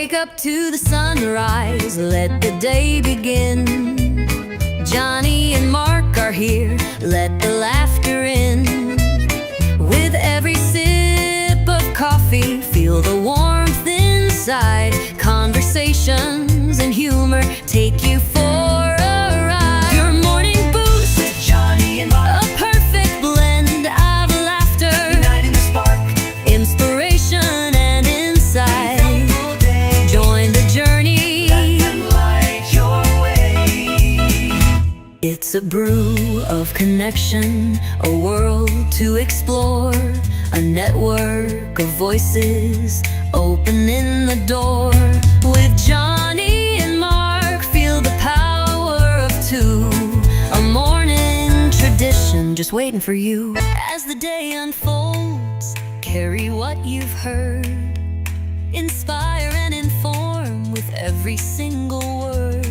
Wake up to the sunrise, let the day begin. Johnny and Mark are here, let the laughter in. With every sip of coffee, feel the warmth inside. Conversations and humor take you for a ride. Your morning boost with Johnny and Mark, a perfect blend of laughter, igniting the spark, inspiration and insight. Join the journey that can light your way. It's a brew of connection, a world to explore, a network of voices opening the door. With Johnny and Mark, feel the power of two, a morning tradition just waiting for you. As the day unfolds, carry what you've heard, inspire and inform with every single word.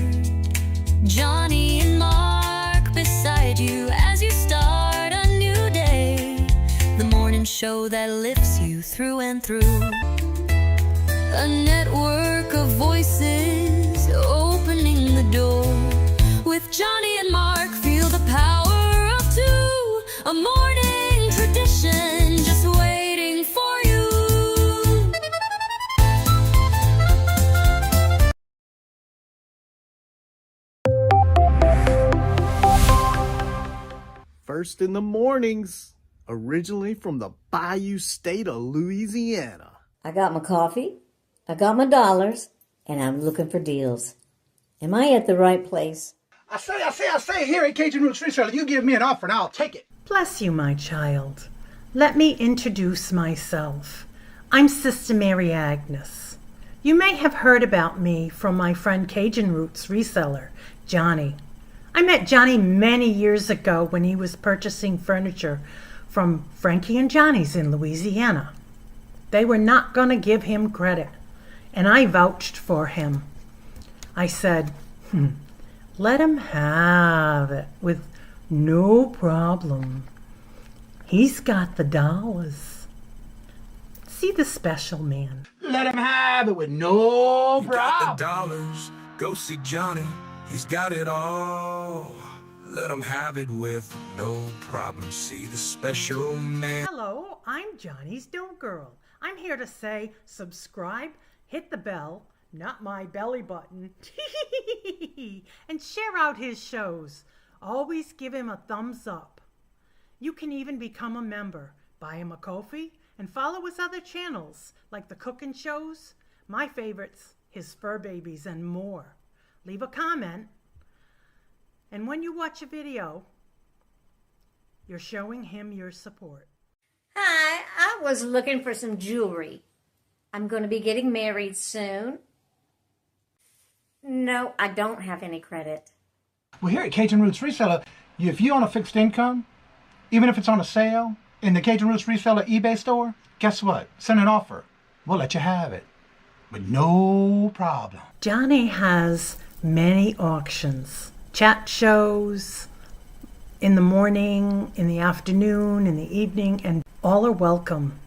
Johnny and Mark beside you as you start a new day, the morning show that lifts you through and through. A network of voices opening the door. With Johnny and Mark, feel the power of two, a morning tradition just waiting for you. First in the mornings, originally from the Bayou State of Louisiana. I got my coffee, I got my dollars, and I'm looking for deals. Am I at the right place? I say, here at Cajun Roots Reselling, you give me an offer and I'll take it. Bless you, my child. Let me introduce myself. I'm Sister Mary Agnes. You may have heard about me from my friend Cajun Roots Reseller, Johnny. I met Johnny many years ago when he was purchasing furniture from Frankie and Johnny's in Louisiana. They were not going to give him credit, and I vouched for him. I said, let him have it with no problem. He's got the dollars. See the special man. Let him have it with no You problem. got the dollars, go see Johnny, he's got it all. Let him have it with no problem. See the special man. Hello, I'm Johnny's Dough Girl. I'm here to say subscribe, hit the bell, not my belly button, and share out his shows. Always give him a thumbs up. You can even become a member. Buy him a coffee and follow his other channels like the cooking shows, my favorites, his fur babies, and more. Leave a comment. And when you watch a video, you're showing him your support. Hi, I was looking for some jewelry. I'm going to be getting married soon. No, I don't have any credit. Well, here at Cajun Roots Reseller, if you own a fixed income, even if it's on a sale in the Cajun Roots Reseller eBay store, guess what? Send an offer. We'll let you have it with no problem. Johnny has many auctions, chat shows, in the morning, in the afternoon, in the evening, and all are welcome.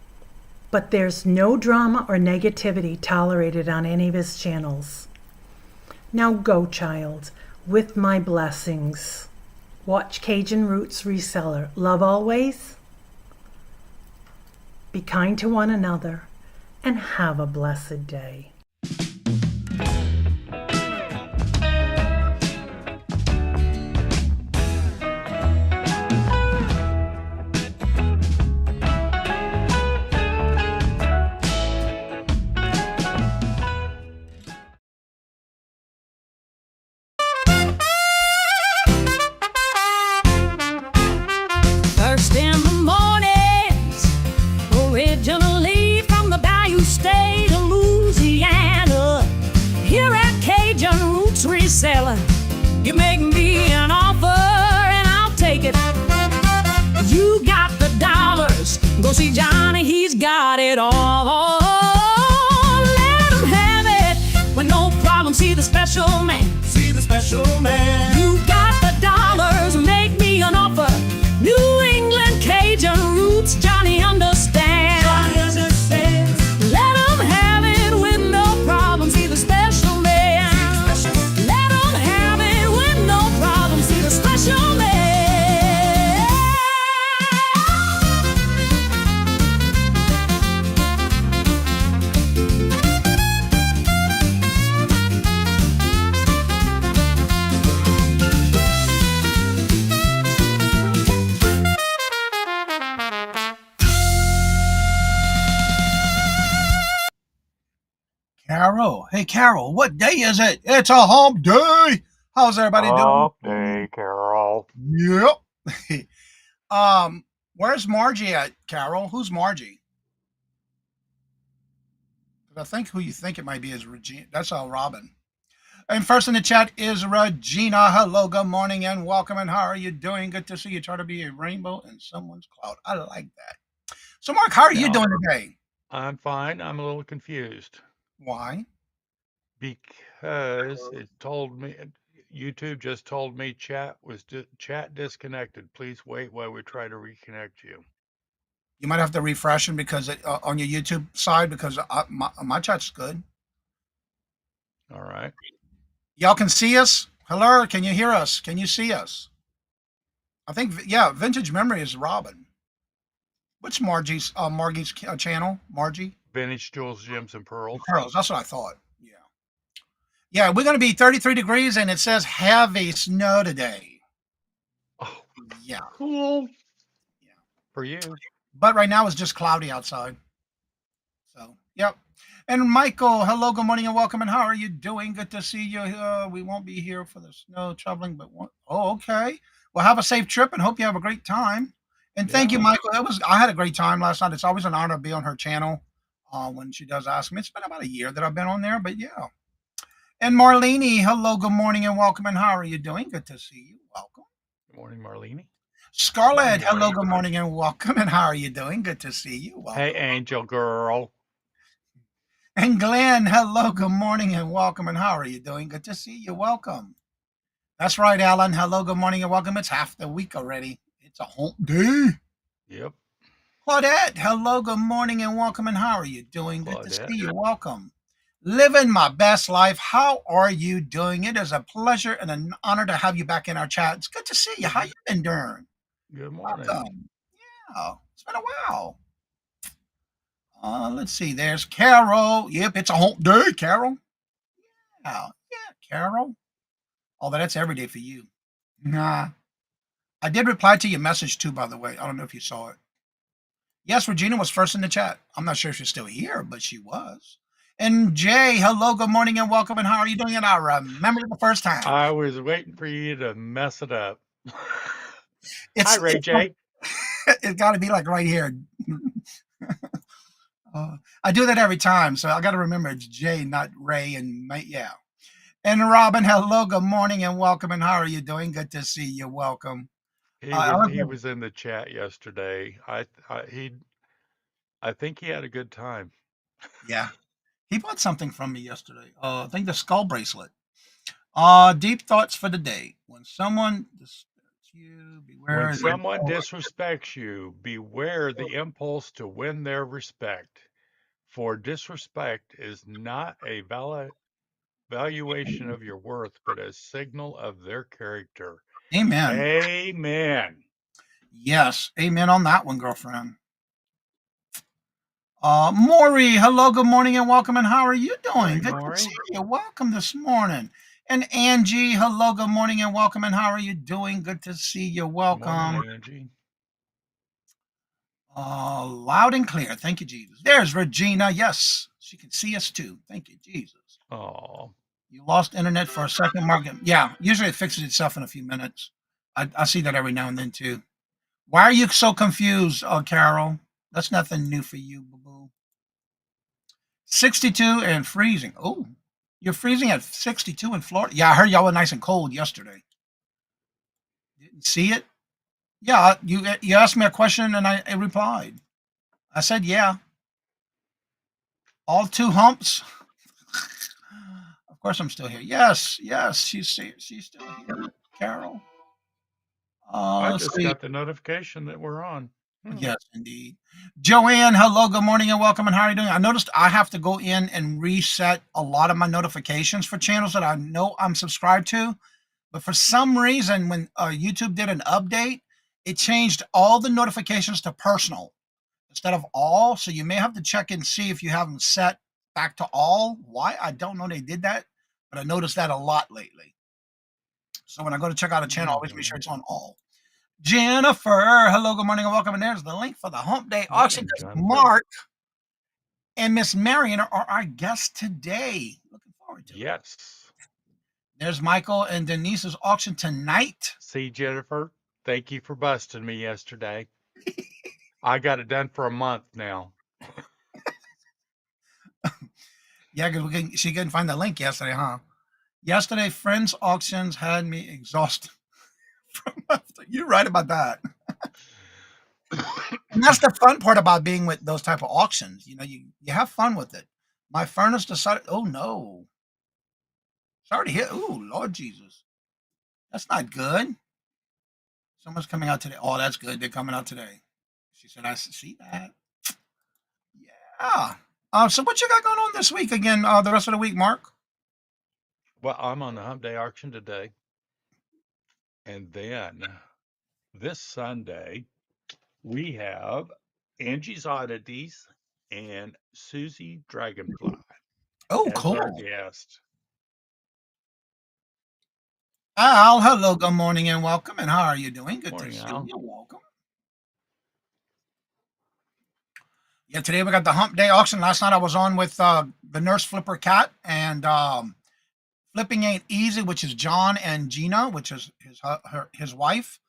But there's no drama or negativity tolerated on any of his channels. Now go, child, with my blessings. Watch Cajun Roots Reseller. Love always. Be kind to one another, and have a blessed day. First in the mornings, originally from the Bayou State of Louisiana. Here at Cajun Roots Reseller, you make me an offer and I'll take it. You got the dollars, go see Johnny, he's got it all. Let him have it with no problem, see the special man. See the special man. You got the dollars, make me an offer. New England Cajun Roots, Johnny understands. Johnny understands. Let him have it with no problem. See Carol. Hey, Carol, what day is it? It's a hump day. How's everybody doing? Day, Carol. Yep. Where's Margie at, Carol? Who's Margie? 'Cause I think who you think it might be is Regina. That's Robin. And first in the chat is Regina. Hello, good morning, and welcome. And how are you doing? Good to see you. Try to be a rainbow in someone's cloud. I like that. So, Mark, how are you doing today? I'm fine. I'm a little confused Why? because it told me YouTube just told me chat disconnected. Please wait while we try to reconnect you. You might have to refresh them because on your YouTube side, because my chat's good. All right. Y'all can see us. Hello, can you hear us? Can you see us? I think Vintage Memory is Robin. What's Margie's channel? Margie? Vintage Jewels, Gems, and Pearls. Pearls. That's what I thought. Yeah. Yeah, we're going to be 33 degrees, and it says heavy snow today. Oh, yeah. Cool. Yeah. For you. But right now it's just cloudy outside. So, yep. And Michael, hello, good morning, and welcome. And how are you doing? Good to see you. We won't be here for the snow troubling, but okay. Well, have a safe trip and hope you have a great time. And thank you, Michael. I had a great time last night. It's always an honor to be on her channel when she does ask me. It's been about a year that I've been on there, but yeah. And Marlene, hello, good morning, and welcome. And how are you doing? Good to see you. Welcome. Good morning, Marlene. Scarlett, hello, good morning, and welcome. And how are you doing? Good to see you. Welcome. Hey, Angel Girl. And Glenn, hello, good morning, and welcome. And how are you doing? Good to see you. Welcome. That's right, Alan. Hello, good morning, and welcome. It's half the week already. It's a hump day. Yep. Claudette, hello, good morning, and welcome. And how are you doing? Good to Claudette. see you. Welcome. Living my best life. How are you doing? It is a pleasure and an honor to have you back in our chat. It's good to see you. How you been doing? Good morning. Welcome. Yeah, it's been a while. Let's see. There's Carol. Yep, it's a hump day, Carol. Yeah, Carol. Oh, that's every day for you. Nah. I did reply to your message too, by the way. I don't know if you saw it. Yes, Regina was first in the chat. I'm not sure if she's still here, but she was. And Jay, hello, good morning, and welcome. And how are you doing? And I remember the first time. I was waiting for you to mess it up. Hi, Ray J. It's got to be like right here. I do that every time, so I got to remember it's Jay, not Ray. And yeah. And Robin, hello, good morning, and welcome. And how are you doing? Good to see you. Welcome. He was in the chat yesterday. I think he had a good time. Yeah. He bought something from me yesterday. I think the skull bracelet. Deep thoughts for the day. When someone disrespects you, beware. When someone disrespects you, beware the impulse to win their respect. For disrespect is not a valuation of your worth, but a signal of their character. Amen. Amen. Yes. Amen on that one, girlfriend. Maury, hello, good morning, and welcome. And how are you doing? Good to see you. Welcome this morning. And Angie, hello, good morning, and welcome. And how are you doing? Good to see you. Welcome. Morning, Angie. Loud and clear. Thank you, Jesus. There's Regina. Yes, she can see us too. Thank you, Jesus. Oh. You lost internet for a second, Mark. Yeah, usually it fixes itself in a few minutes. I see that every now and then too. Why are you so confused, Carol? That's nothing new for you, boo-boo. 62 and freezing. Oh, you're freezing at 62 in Florida? Yeah, I heard y'all were nice and cold yesterday. Didn't see it? Yeah, you asked me a question and I replied. I said, yeah. All two humps? Of course I'm still here. Yes, she's still here, Carol. I just got the notification that we're on. Yes, indeed. Joanne, hello, good morning, and welcome. And how are you doing? I noticed I have to go in and reset a lot of my notifications for channels that I know I'm subscribed to. But for some reason, when YouTube did an update, it changed all the notifications to personal instead of all. So you may have to check and see if you have them set back to all. Why? I don't know they did that, but I noticed that a lot lately. So when I go to check out a channel, always make sure it's on all. Jennifer, hello, good morning, and welcome. And there's the link for the hump day auction. Mark and Miss Marion are our guests today. Looking forward to it. Yes. There's Michael and Denise's auction tonight. See, Jennifer, thank you for busting me yesterday. I got it done for a month now. Yeah, because she couldn't find the link yesterday, huh? Yesterday, Friends Auctions had me exhausted. You're right about that. And that's the fun part about being with those type of auctions. You have fun with it. My furnace decided, oh no, it's already hit. Oh Lord Jesus, that's not good. Someone's coming out today. Oh, that's good. They're coming out today. She said, I see that. Yeah. So what you got going on this week again? The rest of the week, Mark. Well, I'm on the Hump Day auction today. And then this Sunday, we have Angie's Oddities and Susie Dragonfly Oh, as our cool. guest. Al, hello, good morning and welcome. And how are you doing? Good to Morning, see Al. you. Welcome. Yeah, today we got the Hump Day auction. Last night I was on with the Nurse Flipper Cat and Flipping Ain't Easy, which is John and Gina, which is his wife,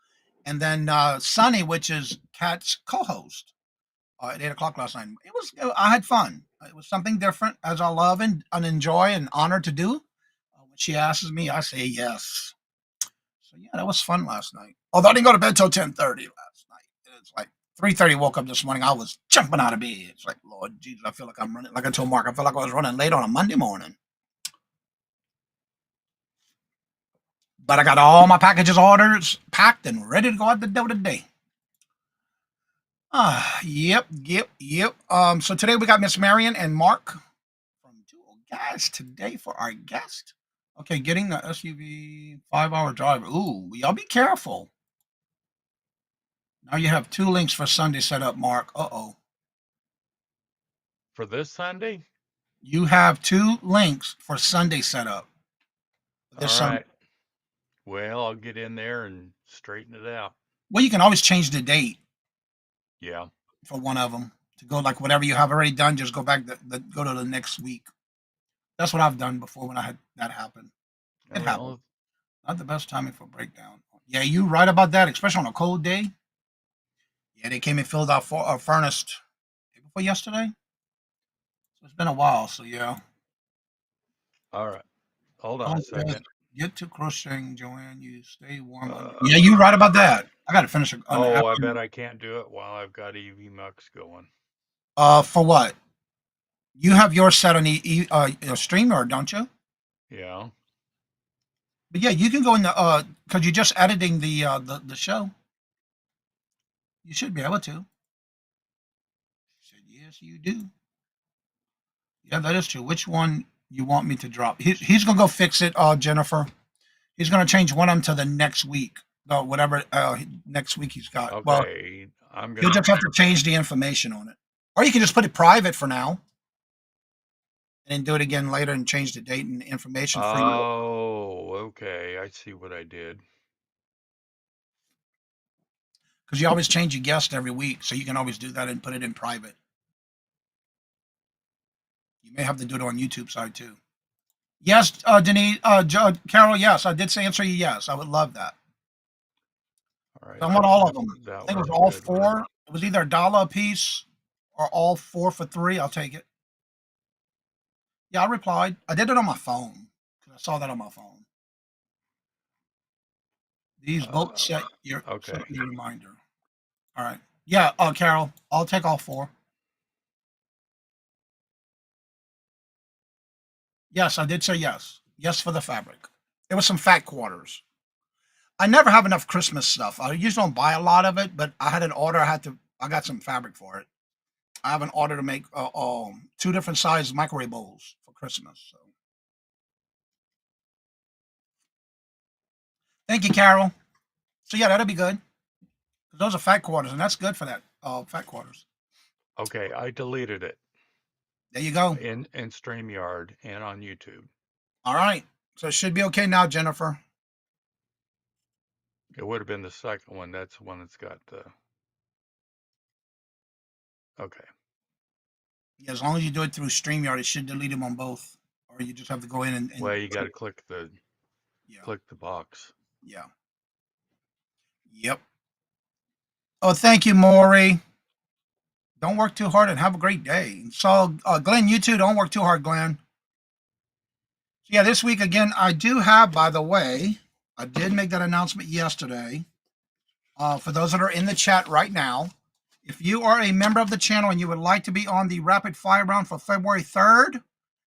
and then Sunny, which is Cat's co-host. At 8 o'clock last night. I had fun. It was something different, as I love and enjoy and honor to do. When she asks me, I say yes. So yeah, that was fun last night. Although I didn't go to bed till 10:30 last night. It's like 3:30. Woke up this morning. I was jumping out of bed. It's like Lord Jesus, I feel like I'm running. Like I told Mark, I feel like I was running late on a Monday morning. But I got all my packages orders packed and ready to go out the door today. Yep. So today we got Miss Marion and Mark from Dual Gas today for our guest. Okay, getting the SUV 5-hour drive. Ooh, y'all be careful. Now you have 2 links for Sunday set up, Mark. Uh-oh. For this Sunday? You have 2 links for Sunday setup. All There's some. right. Well, I'll get in there and straighten it out. Well, you can always change the date Yeah. for one of them to go like whatever you have already done. Just go back go to the next week. That's what I've done before when I had that happen. It happened. Well, Not the best timing for breakdown. Yeah, you right about that, especially on a cold day. Yeah, they came and filled our furnace day before yesterday. So it's been a while. So yeah. all right. Hold on Oh, a yes. second. Get to crocheting, Joanne. You stay warm. Yeah, you right about Uh, that. I got to finish it on the oh, I bet afternoon. I can't do it while I've got EV Mux going. For what? You have yours set on streamer, don't you? Yeah. But yeah, you can go in the because you're just editing the show. You should be able to. She said, yes, you do. Yeah, that is true. Which one you want me to drop? He's gonna go fix it, Jennifer. He's gonna change one of them to the next week. Whatever next week he's got. Well, Okay. I'm you'll gonna. just have to change the information on it, or you can just put it private for now, and then do it again later and change the date and information free. Oh, okay. I see what I did. Because you always change your guest every week, so you can always do that and put it in private. You may have to do it on YouTube side too. Yes, Denise, Carol. Yes, I did say answer you. Yes, I would love that. All right. I want all of them. I That think it was was a all good one. 4. It was either $1 a piece or all 4 for 3. I'll take it. Yeah, I replied. I did it on my phone because I saw that on my phone. These both set Okay. your reminder. All right. Yeah, Carol, I'll take all 4. Yes, I did say yes. Yes for the fabric. It was some fat quarters. I never have enough Christmas stuff. I usually don't buy a lot of it, but I had an order. I got some fabric for it. I have an order to make 2 different size microwave bowls for Christmas. So thank you, Carol. So yeah, that'll be good. 'Cause those are fat quarters, and that's good for that fat quarters. Okay. I deleted it There you go. in StreamYard and on YouTube. All right. So it should be okay now, Jennifer. It would have been the second one. That's the one that's got the. Okay. Yeah, as long as you do it through StreamYard, it should delete them on both. Or you just have to go in and Well, you got to click the yeah, box. yeah. Yep. Oh, thank you, Maury. Don't work too hard and have a great day. So, Glenn, you too. Don't work too hard, Glenn. So, yeah, this week again, I do have, by the way, I did make that announcement yesterday. For those that are in the chat right now, if you are a member of the channel and you would like to be on the rapid fire round for February 3rd,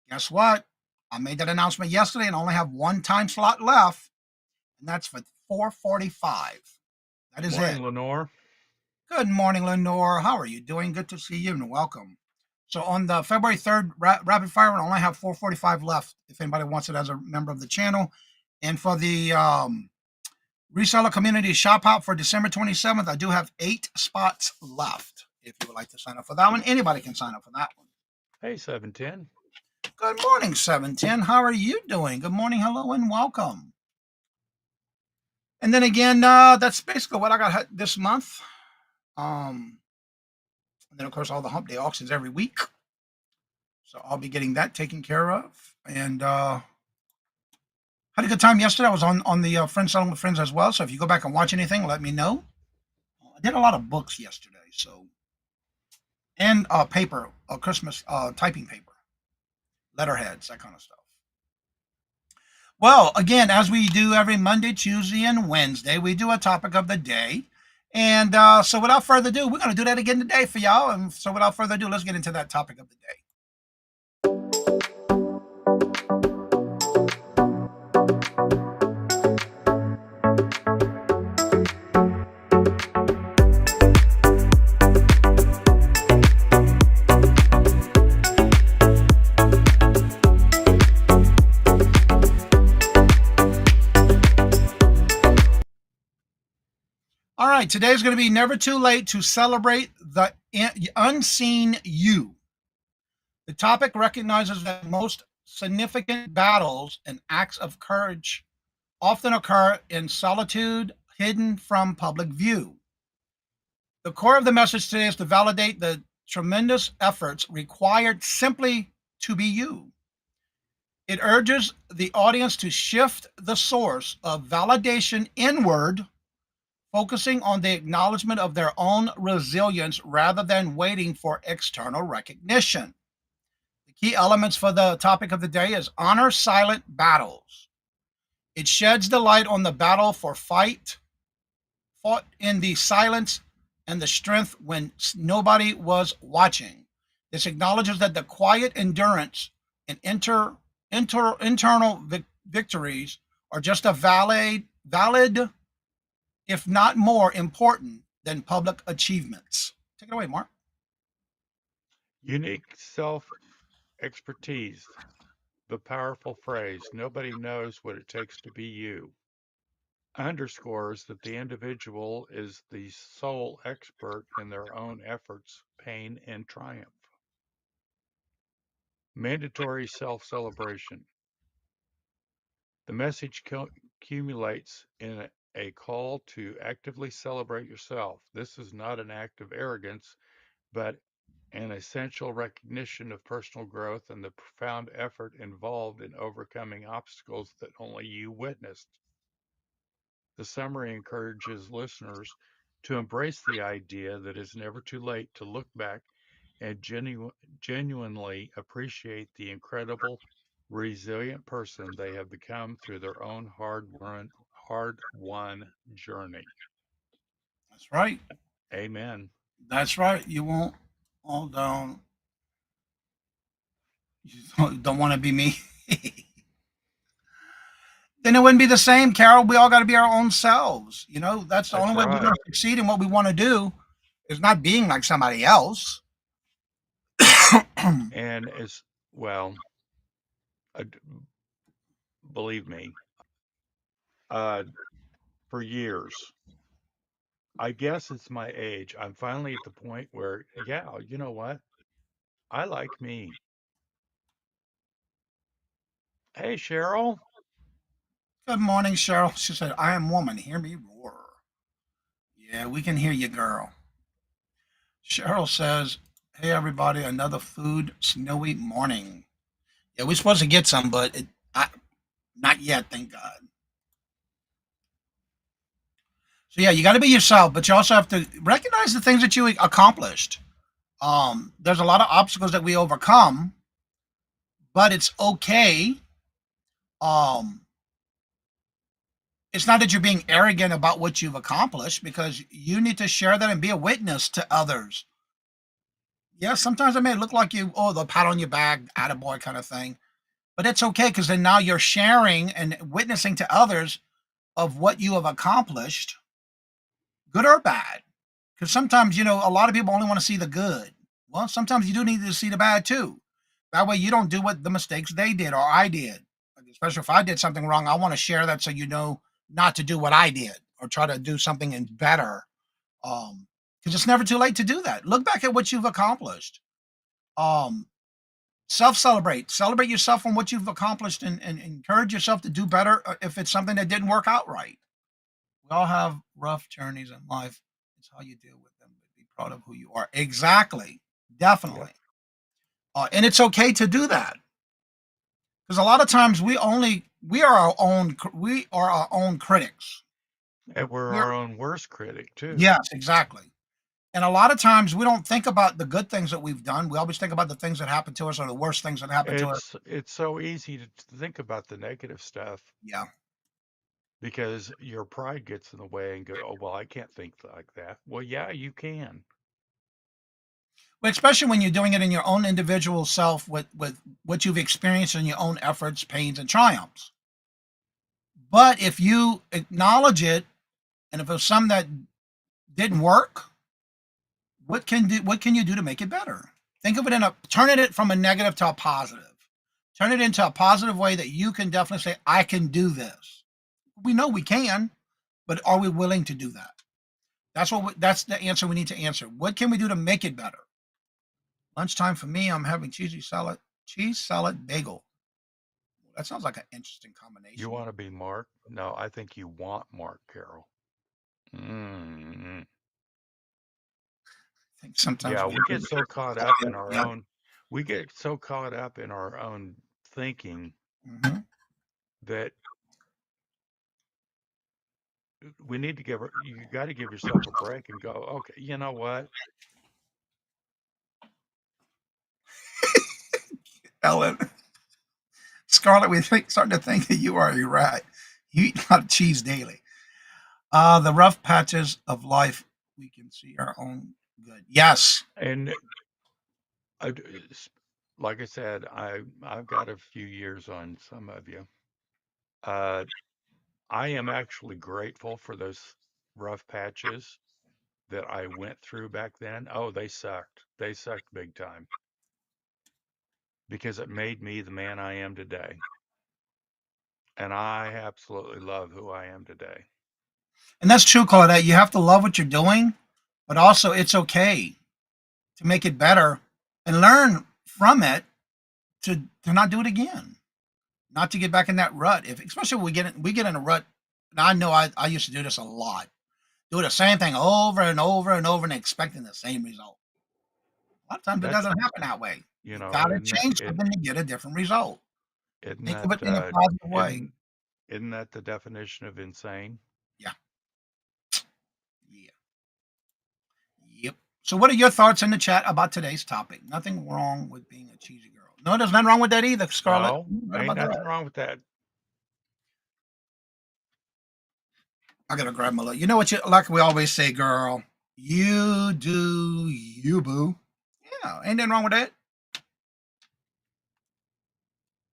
guess what? I made that announcement yesterday and only have one time slot left, and that's for 4:45. That is it. Morning, Lenore. Good morning, Lenore. How are you doing? Good to see you and welcome. So on the February 3rd rapid fire, I only have 4:45 left if anybody wants it as a member of the channel. And for the reseller community shop hop for December 27th, I do have 8 spots left. If you would like to sign up for that one, anybody can sign up for that one. Hey, 710. Good morning, 710. How are you doing? Good morning, hello, and welcome. And then again, that's basically what I got this month. And then, of course, all the hump day auctions every week. So I'll be getting that taken care of. And had a good time yesterday. I was on the Friends Selling with Friends as well. So if you go back and watch anything, let me know. I did a lot of books yesterday. So and paper, Christmas typing paper, letterheads, that kind of stuff. Well, again, as we do every Monday, Tuesday, and Wednesday, we do a topic of the day. And so without further ado, we're going to do that again today for y'all. And so without further ado, let's get into that topic of the day. All right, today is going to be never too late to celebrate the unseen you. The topic recognizes that most significant battles and acts of courage often occur in solitude, hidden from public view. The core of the message today is to validate the tremendous efforts required simply to be you. It urges the audience to shift the source of validation inward, focusing on the acknowledgement of their own resilience rather than waiting for external recognition. The key elements for the topic of the day is honor silent battles. It sheds the light on the battle for fought in the silence and the strength when nobody was watching. This acknowledges that the quiet endurance and internal victories are just a valid, if not more important than public achievements. Take it away, Mark. Unique self expertise. The powerful phrase, nobody knows what it takes to be you, underscores that the individual is the sole expert in their own efforts, pain, and triumph. Mandatory self celebration. The message accumulates in a call to actively celebrate yourself. This is not an act of arrogance, but an essential recognition of personal growth and the profound effort involved in overcoming obstacles that only you witnessed. The summary encourages listeners to embrace the idea that it's never too late to look back and genuinely appreciate the incredible, resilient person they have become through their own hard won journey. That's right. Amen. That's right. You won't all down. You don't want to be me. Then it wouldn't be the same, Carol. We all got to be our own selves. You know, that's the That's only way we're right. going to succeed in what we want to do is not being like somebody else. And as well, uh, believe me, uh, for years, I guess it's my age. I'm finally at the point where, yeah, you know what? I like me. Hey, Cheryl. Good morning, Cheryl. She said, I am woman. Hear me roar. Yeah, we can hear you, girl. Cheryl says, Hey everybody, another food snowy morning. Yeah, we're supposed to get some, but not yet, thank God. So yeah, you got to be yourself, but you also have to recognize the things that you accomplished. There's a lot of obstacles that we overcome, but it's okay. Um, it's not that you're being arrogant about what you've accomplished because you need to share that and be a witness to others. Yeah, sometimes it may look like you, oh, the pat on your back, attaboy kind of thing, but it's okay because then now you're sharing and witnessing to others of what you have accomplished, good or bad. Because sometimes, a lot of people only want to see the good. Well, sometimes you do need to see the bad too. That way you don't do what the mistakes they did or I did. Like, especially if I did something wrong, I want to share that so you know not to do what I did or try to do something better. Because it's never too late to do that. Look back at what you've accomplished. Um, celebrate yourself on what you've accomplished and encourage yourself to do better if it's something that didn't work out right. We all have rough journeys in life. It's how you deal with them, but be proud of who you are. Exactly. Yep. Definitely. And it's okay to do that because a lot of times we are our own critics. And we're We're our own worst critic too. Yes, exactly. And a lot of times we don't think about the good things that we've done. We always think about the things that happened to us or the worst things that happened to us. It's so easy to think about the negative stuff Yeah. because your pride gets in the way and go, oh well, I can't think like that. Well, yeah, you can. Well, especially when you're doing it in your own individual self with what you've experienced in your own efforts, pains, and triumphs. But if you acknowledge it, and if it's some that didn't work, what can you do to make it better? Think of it turn it from a negative to a positive. Turn it into a positive way that you can definitely say, I can do this. We know we can, but are we willing to do that? That's the answer we need to answer. What can we do to make it better? Lunchtime for me, I'm having cheese salad bagel. That sounds like an interesting You combination. want to be Mark? No, I think you want Mark Carroll. Mm. I think sometimes Yeah, we we get so caught up in our yeah. own, we get so caught up in our own thinking Mhm. that we need to you got to give yourself a break and go, okay, you know what? Ellen, Scarlett, starting to think that you are a rat. You eat a lot of cheese daily. The rough patches of life we can see our own good. Yes. And I, like I said, I've got a few years on some of you. Uh, I am actually grateful for those rough patches that I went through back then. Oh, they sucked. They sucked big time because it made me the man I am today. And I absolutely love who I am today. And that's true, Claudette. You have to love what you're doing, but also it's okay to make it better and learn from it to not do it again. Not to get back in that rut. If especially when we get in a rut, and I know I used to do this a lot. Do the same thing over and over and over and expecting the same result. A lot of times it That's, doesn't happen that way. you You know, gotta change something to get a different result. isn't Think that of it in a positive way. isn't isn't that the definition of insane? Yeah. Yeah. Yep. So what are your thoughts in the chat about today's topic? Nothing wrong with being a cheesy girl. No, there's nothing wrong with that either, Scarlett. No, Right ain't about nothing that. wrong with that. I gotta grab my look. You know what you like we always say, girl. You do you, boo. Yeah, ain't nothing wrong with that.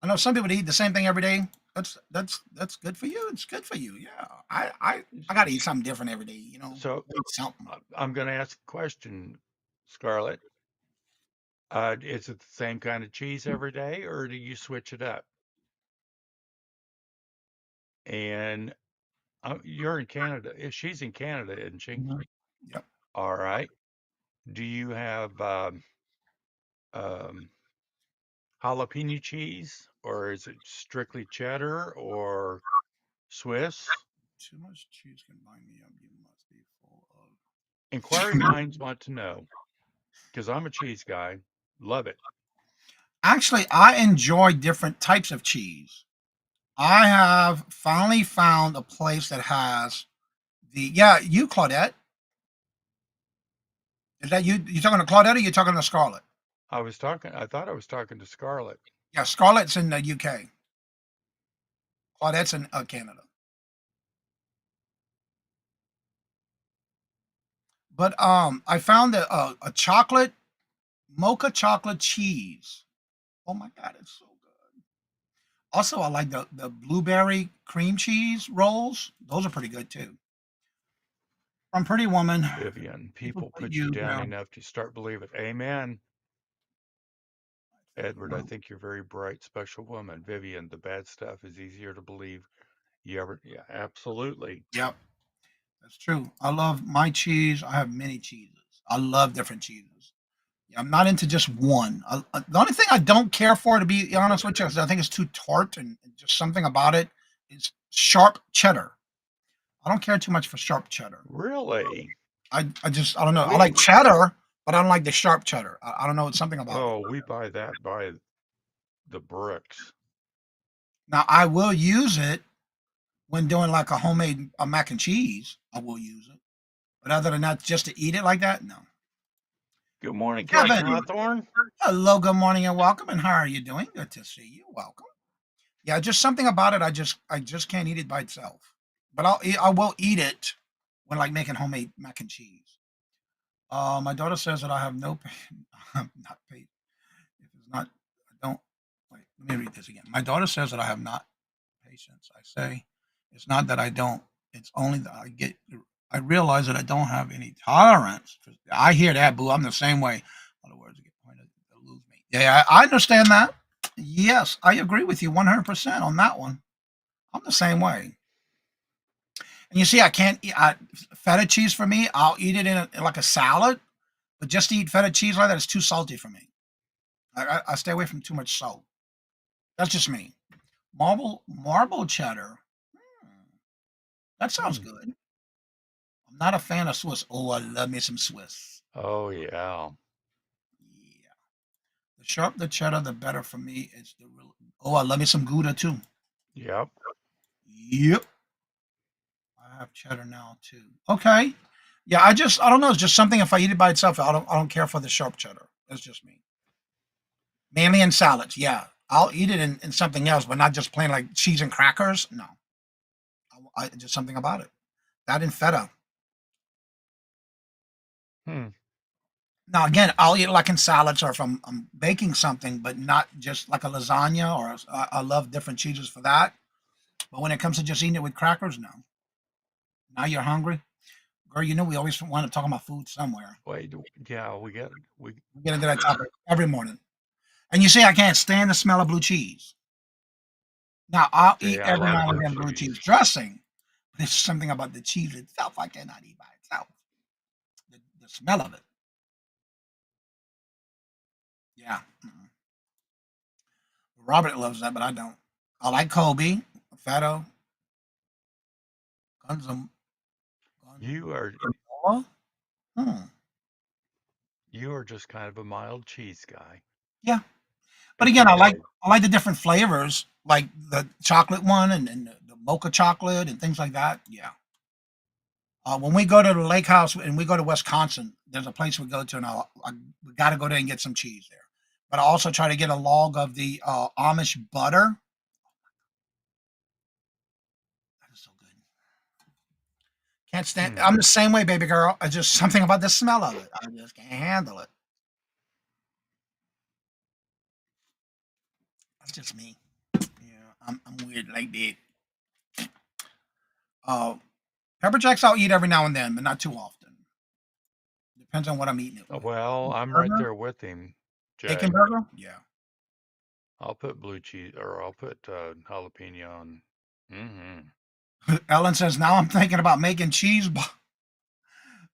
I know some people eat the same thing every day. That's good for you. It's good for you. Yeah. I gotta eat something different every day, So Eat something. I'm going to ask a question, Scarlett. Is it the same kind of cheese every day, or do you switch it up? And you're in Canada. She's in Canada, isn't she? Mhm. Yep. All right. Do you have um, jalapeno cheese, or is it strictly cheddar or Swiss? Too much cheese can bind me up. You must be full of Inquiring minds want to know. because I'm a cheese guy. Love it. Actually, I enjoy different types of cheese. I have finally found a place that has yeah, you Claudette. Is that you? You talking to Claudette or you talking to Scarlett? I thought I was talking to Scarlett. Yeah, Scarlett's in the UK. Claudette's in Canada. But I found a chocolate mocha chocolate cheese. Oh my god, it's so good. Also, I like the blueberry cream cheese rolls. Those are pretty good too. From Pretty Woman, Vivian, people people put put you you down down. enough to start believing. Amen. Edward, I think you're a very bright, special woman. Vivian, the bad stuff is easier to believe. You ever? Yeah, absolutely. Yep, that's true. I love my cheese. I have many cheeses. I love different cheeses. Yeah, I'm not into just one. The only thing I don't care for, to be honest with you, is I think it's too tart and just something about it is sharp cheddar. I don't care too much for sharp cheddar. Really? I don't know. I like We cheddar, but I don't like the sharp cheddar. I don't know. It's something about it. oh, we buy that by the bricks. Now I will use it when doing like a homemade mac and cheese. I will use it, but other than that, just to eat it like that, no. Good morning, Kevin Kevin, Hawthorne. hello, good morning, and welcome. And how are you doing? Good to see you. Welcome. Yeah, just something about it. I just can't eat it by itself, but I will eat it when like making homemade mac and cheese. My daughter says that I have no I'm not paid. If it's not, I don't. Wait, let me read this again. My daughter says that I have not patience. I say, it's not that I don't. It's only that I get. I realize that I don't have any tolerance. I hear that, boo. I'm the same way. In other words, get pointed to lose me. Yeah, I understand that. Yes, I agree with you 100% on that one. I'm the same way. And you see, I can't eat feta cheese for me. I'll eat it in like a salad, but just to eat feta cheese like that is too salty for me. I stay away from too much salt. That's just me. Marble cheddar. Hmm, that sounds Hmm. good. I'm not a fan of Swiss. Oh, I love me some Swiss. Oh yeah. Yeah. The sharp the cheddar, the better for me. It's the real. Oh, I love me some Gouda too. Yep. Yep. I have cheddar now too. Okay. Yeah, I don't know. It's just something. If I eat it by itself, I don't care for the sharp cheddar. That's just me. Mainly in salads. Yeah, I'll eat it in something else, but not just plain like cheese and crackers. No, just something about it. That and feta. Hmm. Now again, I'll eat it like in salads or if I'm baking something, but not just like a lasagna or I love different cheeses for that. But when it comes to just eating it with crackers, no. Now you're hungry, girl. You know we always want to talk about food somewhere. Wait. Yeah, we. We get into that topic every morning. And you say I can't stand the smell of blue cheese. Now I'll eat Yeah, I every love now and blue then blue cheese cheese. dressing, but there's something about the cheese itself I cannot eat by itself. The smell of it. Yeah. Mm-mm. Robert loves that, but I don't. I like Kobe, Fado, Gonzam, You are Gonzalo. Hmm. you are just kind of a mild cheese guy. Yeah, but It's again, okay. I like the different flavors, like the chocolate one and the mocha chocolate and things like that. Yeah. When we go to the lake house and we go to Wisconsin, there's a place we go to, and we got to go there and get some cheese there. But I also try to get a log of the Amish butter. That is so good. Can't stand. Hmm. I'm the same way, baby girl. I just something about the smell of it. I just can't handle it. That's just me. Yeah, I'm weird like that. Uh, pepper jacks I'll eat every now and then, but not too often. Depends on what I'm eating it with. Well, I'm right Burger, there with him, bacon Jay. burger. Yeah. I'll put blue cheese or I'll put jalapeno on. Mm-hmm. Ellen says now I'm thinking about making cheese.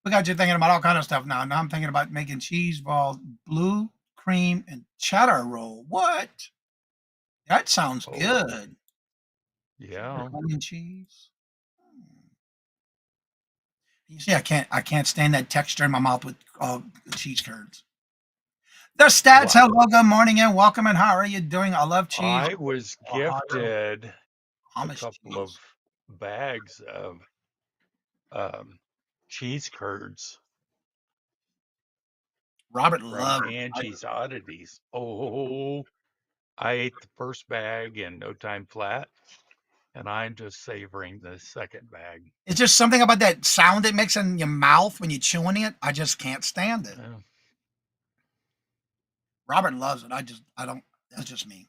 We got you thinking about all kind of stuff now. Now I'm thinking about making cheese balls, blue cream and cheddar roll. What? That sounds Oh, good. yeah. Onion cheese. Hmm. You see, I can't stand that texture in my mouth with cheese curds. The stats. Wow. Hello, good morning, and welcome. And how are you doing? I love cheese. I was gifted a Amish couple of cheese. bags of um, cheese curds Robert from loves. Angie's Oddities. Oh, I ate the first bag in no time flat, and I'm just savoring the second bag. It's just something about that sound it makes in your mouth when you're chewing it. I just can't stand it. Uh, Robert loves it. I don't. That's just me.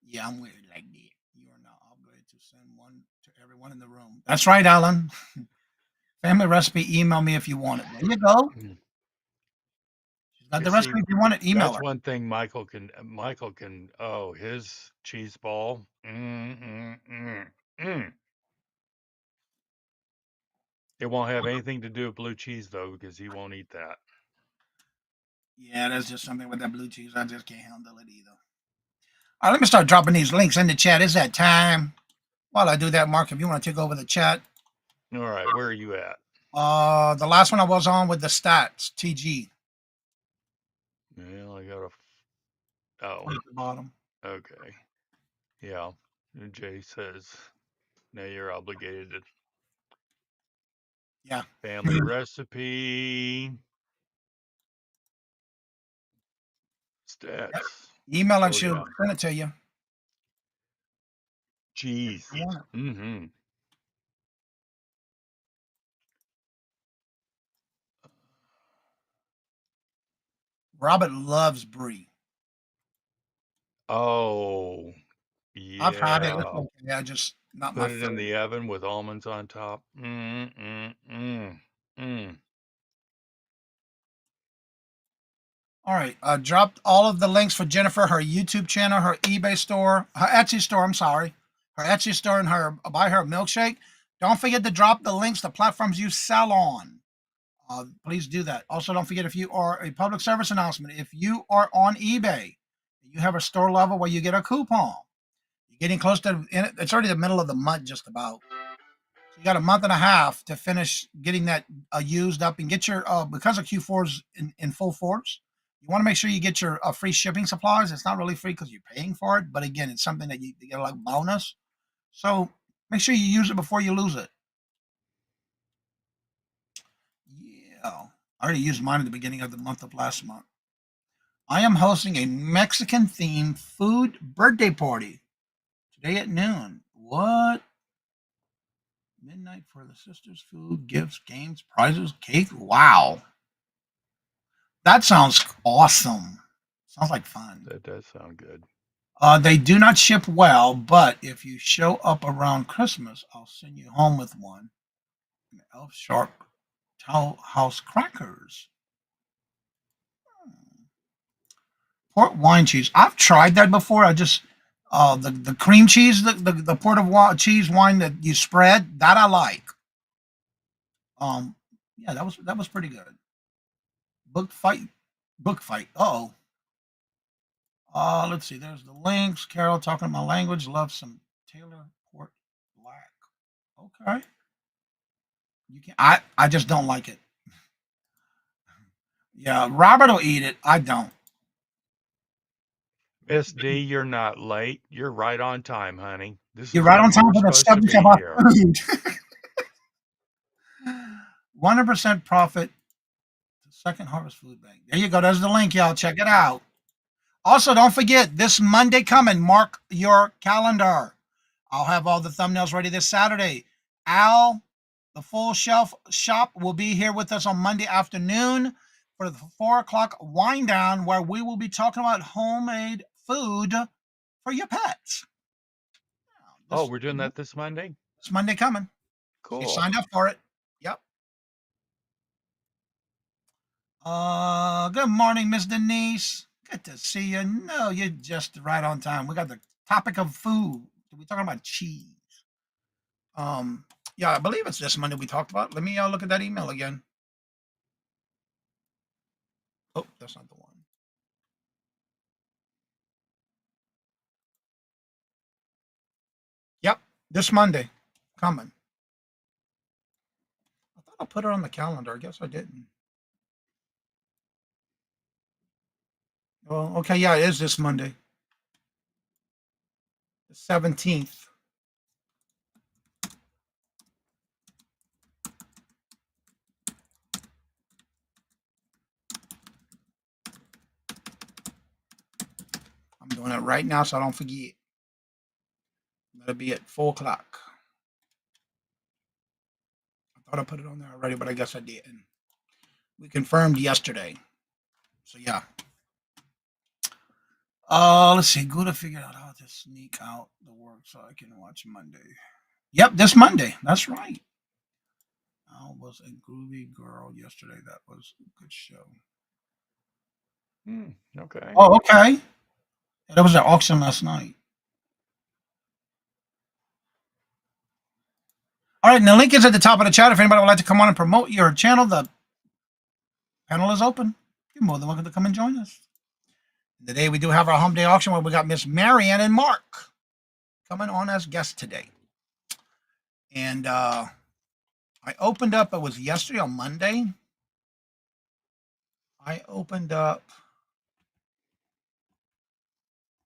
Yeah, I'm weird like that. You are not obligated to send one to everyone in the room. That's right, Alan. Family recipe. Email me if you want it. There you go. mm. She's got You the see, recipe if you want it. Email that's her. one thing Michael can, oh, his cheese ball. Mm. It won't have anything to do with blue cheese though, because he won't eat that. Yeah, there's just something with that blue cheese. I just can't handle it either. All right, let me start dropping these links in the chat. It's that time. While I do that, Mark, if you want to take over the chat. All right, where are you at? The last one I was on with the stats, TG. Well, I got a. Oh, At the bottom. okay. Yeah. And Jay says, now you're obligated to Yeah. family recipe Yep. stats. Email and Oh, she'll yeah. send it to you. Cheese. Yeah. Mm-hmm. Robert loves brie. Oh, I've had it. It's yeah. okay. I just not my Put it in favorite. the oven with almonds on top. Mm. All right. Dropped all of the links for Jennifer, her YouTube channel, her eBay store, her Etsy store. I'm sorry, her Etsy store, and her buy her milkshake. Don't forget to drop the links to platforms you sell on. Please do that. Also, don't forget if you are a public service announcement, if you are on eBay, you have a store level where you get a coupon. You're getting close to it's already the middle of the month, just about. So you got a month and a half to finish getting that used up and get your because of Q4's in full force. You want to make sure you get your free shipping supplies. It's not really free because you're paying for it, but again, it's something that you get like bonus. So make sure you use it before you lose it. Yeah, I already used mine at the beginning of the month of last month. I am hosting a Mexican themed food birthday party today at noon. What? Midnight for the sisters, food, gifts, games, prizes, cake. Wow. That sounds awesome. Sounds like fun. That does sound good. They do not ship well, but if you show up around Christmas, I'll send you home with one. Elf Sharp Towel House crackers. Port wine cheese. I've tried that before. I just the cream cheese, the port of cheese wine that you spread, that I like. Yeah, that was pretty good. Book fight, book fight. Oh, let's see. There's the links. Carol talking my language. Love some Taylor Port Black. Okay. You can. I just don't like it. Yeah, Robert will eat it. I don't. Miss D, you're not late. You're right on time, honey. This You're is right on when you time were for the supposed to subject be about here. food. 100% profit. Second Harvest Food Bank. There you go. There's the link, y'all. Check it out. Also, don't forget this Monday coming. Mark your calendar. I'll have all the thumbnails ready this Saturday. Al, the full shelf shop, will be here with us on Monday afternoon for the 4 o'clock wind down, where we will be talking about homemade food for your pets. Oh, This, we're doing that this Monday? this Monday coming. She Cool. signed up for it. Yep. Good morning, Miss Denise. Good to see you. No, you're just right on time. We got the topic of food. We're talking about cheese. Um, yeah, I believe it's this Monday we talked about. Let me look at that email again. Oh, that's not the one. Yep, this Monday coming. I thought I put it on the calendar. I guess I didn't. Oh, okay, yeah, it is this Monday, the 17th. I'm doing it right now so I don't forget. That'll be at 4 o'clock. I thought I put it on there already, but I guess I didn't. We confirmed yesterday. So yeah. Let's see. Go to figure out how to sneak out the work so I can watch Monday. Yep, this Monday. That's right. I was a groovy girl yesterday. That was a good show. Okay. Oh, okay. Yeah, that was at auction last night. All right, and the link is at the top of the chat. If anybody would like to come on and promote your channel, the panel is open. You're more than welcome to come and join us. Today we do have our home day auction where we got Miss Marianne and Mark coming on as guests today. And I opened up, it was yesterday on Monday. I opened up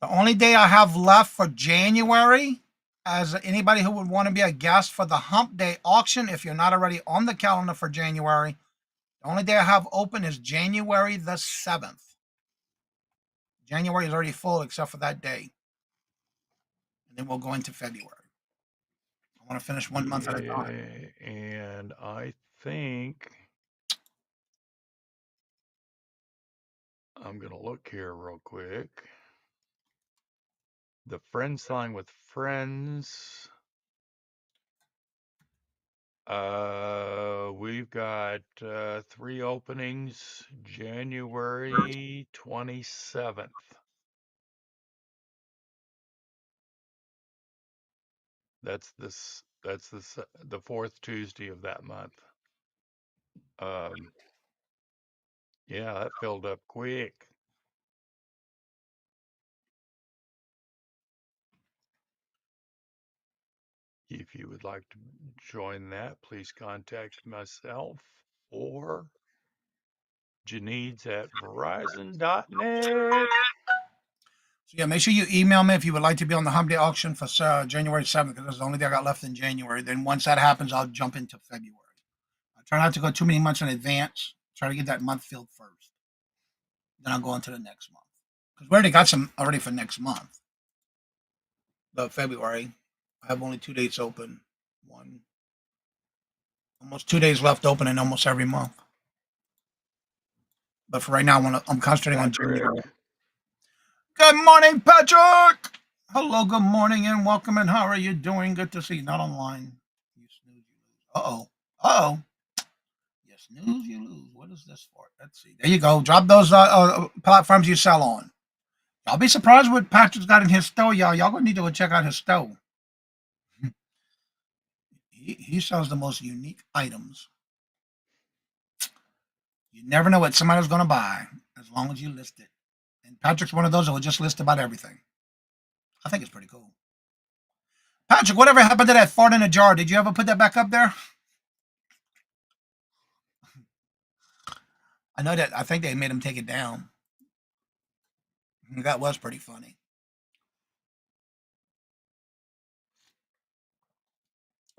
the only day I have left for January as anybody who would want to be a guest for the hump day auction. If you're not already on the calendar for January, the only day I have open is January the 7th. January is already full except for that day. And then we'll go into February. I want to finish 1 month at a time. And I think I'm going to look here real quick. The friend selling with friends. We've got 3 openings, January 27th. That's the fourth Tuesday of that month. Yeah, that filled up quick. If you would like to join that, please contact myself or Janine's at verizon.net. So yeah, make sure you email me if you would like to be on the hump day auction for January 7th, because that's the only day I got left in January. Then once that happens, I'll jump into February. I try not to go too many months in advance. Try to get that month filled first. Then I'll go into the next month. Because we already got some already for next month. The February. I have only 2 dates open. Almost 2 days left open in almost every month. But for right now, I'm concentrating on January. Good morning, Patrick. Hello, good morning, and welcome. And how are you doing? Good to see you. Not online. You snooze, you lose. Uh oh. You snooze, you lose. What is this for? Let's see. There you go. Drop those platforms you sell on. Y'all be surprised what Patrick's got in his store, y'all. Y'all gonna need to go check out his store. He sells the most unique items. You never know what somebody's gonna buy as long as you list it. And Patrick's one of those that will just list about everything. I think it's pretty cool. Patrick, whatever happened to that fart in a jar? Did you ever put that back up there? I know that. I think they made him take it down. That was pretty funny.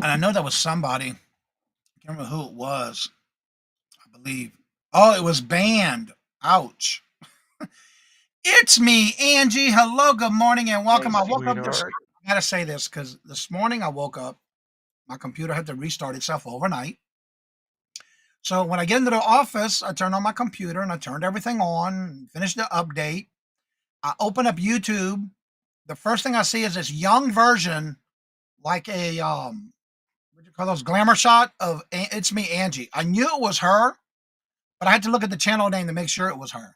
And I know that was somebody. I can't remember who it was. I believe. Oh, it was banned. Ouch. It's me, Angie. Hello, good morning, and welcome. Hey, I woke up this. sweetheart. I gotta say this because this morning I woke up. My computer had to restart itself overnight. So when I get into the office, I turn on my computer and I turned everything on, finished the update. I open up YouTube. The first thing I see is this young version, like a what do you call those, glamour shot of It's Me, Angie. I knew it was her, but I had to look at the channel name to make sure it was her.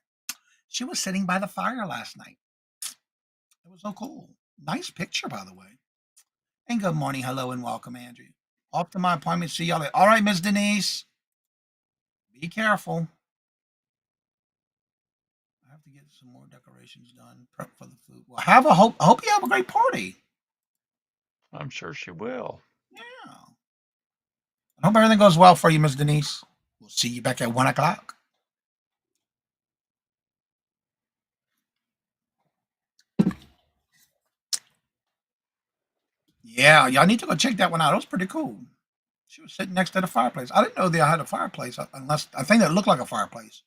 She was sitting by the fire last night. It was so cool. Nice picture, by the way. And good morning, hello, and welcome, Angie. Off to my appointment. See y'all later. All right, Miss Denise. Be careful. I have to get some more decorations done. Prep for the food. Well, hope you have a great party. I'm sure she will. Yeah. I hope everything goes well for you, Miss Denise. We'll see you back at 1 o'clock. Yeah, y'all need to go check that one out. It was pretty cool. She was sitting next to the fireplace. I didn't know they had a fireplace unless I think it looked like a fireplace.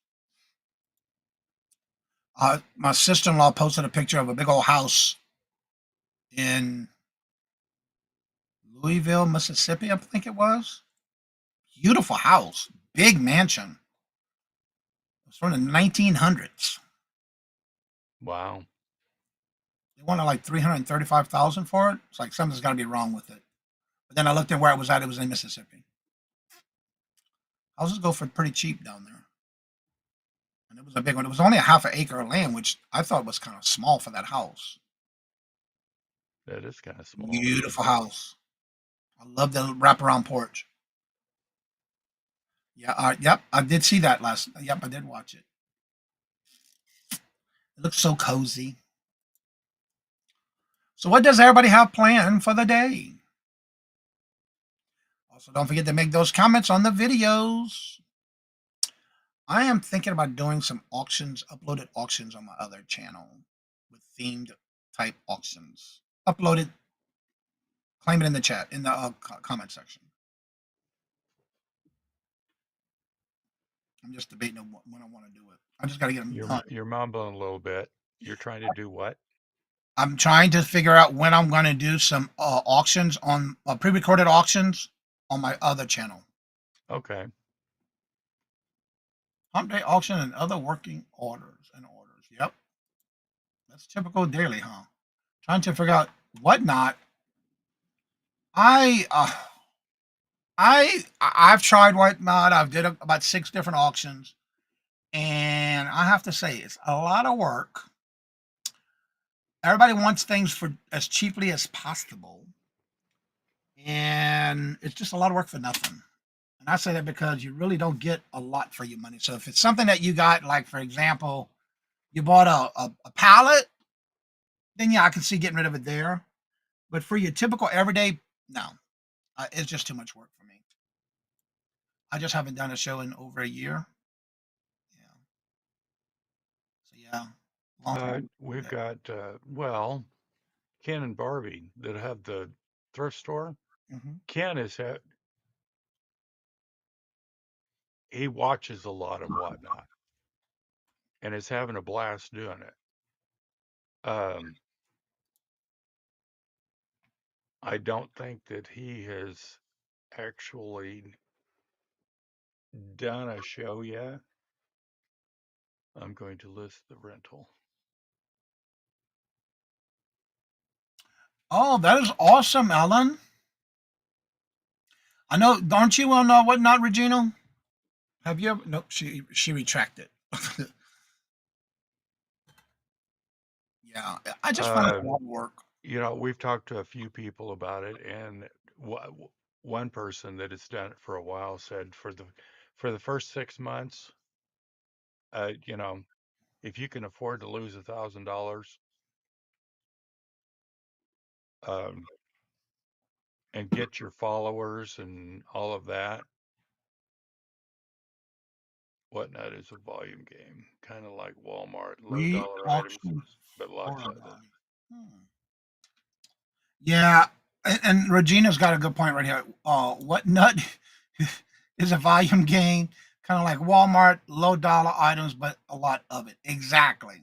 My sister-in-law posted a picture of a big old house in Louisville, Mississippi, I think it was. Beautiful house, big mansion. It was from the 1900s. Wow. They wanted like 335,000 for it. It's like something's got to be wrong with it. But then I looked at where it was at. It was in Mississippi. Houses go for pretty cheap down there. And it was a big one. It was only a half an acre of land, which I thought was kind of small for that house. That is kind of small. Beautiful house. I love the wraparound porch. Yeah, yep, I did see that last. Yep, I did watch it. It looks so cozy. So, what does everybody have planned for the day? Also, don't forget to make those comments on the videos. I am thinking about doing some auctions, uploaded auctions on my other channel with themed type auctions. Upload it, claim it in the chat, in the comment section. I'm just debating on when I want to do it. I just got to get them done. You're mumbling a little bit. You're trying to do what? I'm trying to figure out when I'm going to do some auctions on pre-recorded auctions on my other channel. Okay. Hump day auction and other working orders and orders. Yep. That's typical daily, huh? Trying to figure out whatnot. I've tried whatnot. I've did about 6 different auctions, and I have to say it's a lot of work. Everybody wants things for as cheaply as possible, and it's just a lot of work for nothing. And I say that because you really don't get a lot for your money. So if it's something that you got, like for example, you bought a pallet, then yeah, I can see getting rid of it there. But for your typical everyday, no, it's just too much work for me. I just haven't done a show in over a year. Yeah. So yeah, long time. We've got well, Ken and Barbie that have the thrift store. Mm-hmm. Ken he watches a lot of whatnot and is having a blast doing it. I don't think that he has actually done a show yet. I'm going to list the rental. Oh, that is awesome, Ellen. I know. Don't you know whatnot, Regina? Have you ever? Nope. She retracted. Yeah, I just find it a Um, lot of work. we've talked to a few people about it, and one person that has done it for a while said for the first 6 months, uh, you know, if you can afford to lose $1,000, um, and get your followers and all of that, whatnot is a volume game, kind of like Walmart, low We dollar items, auction but for lots a of it. volume. Yeah, and Regina's got a good point right here. What nut is a volume game? Kind of like Walmart, low dollar items, but a lot of it. Exactly.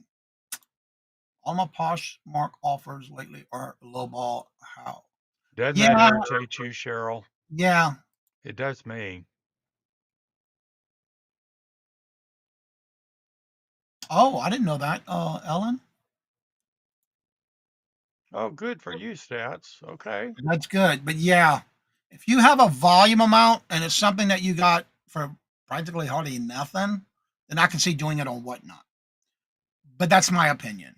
All my Poshmark offers lately are lowball. How? Doesn't that Yeah, irritate you, Cheryl? yeah. It does me. Oh, I didn't know that, Ellen. Oh, good for you, stats. Okay. That's good. But yeah, if you have a volume amount and it's something that you got for practically hardly nothing, then I can see doing it on whatnot. But that's my opinion.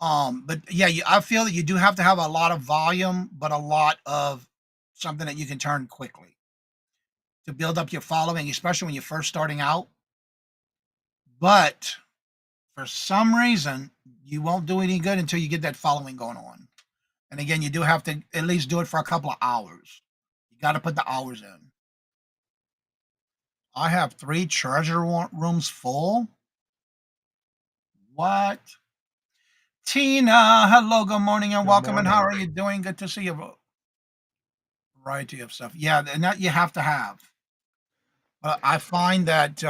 But yeah, I feel that you do have to have a lot of volume, but a lot of something that you can turn quickly to build up your following, especially when you're first starting out. But for some reason, you won't do any good until you get that following going on. And again, you do have to at least do it for a couple of hours. You got to put the hours in. I have 3 treasure rooms full. What? Tina, hello, good morning and Good welcome. And how morning. are you doing? Good to see you. variety of stuff. Yeah, and that you have to have. But I find that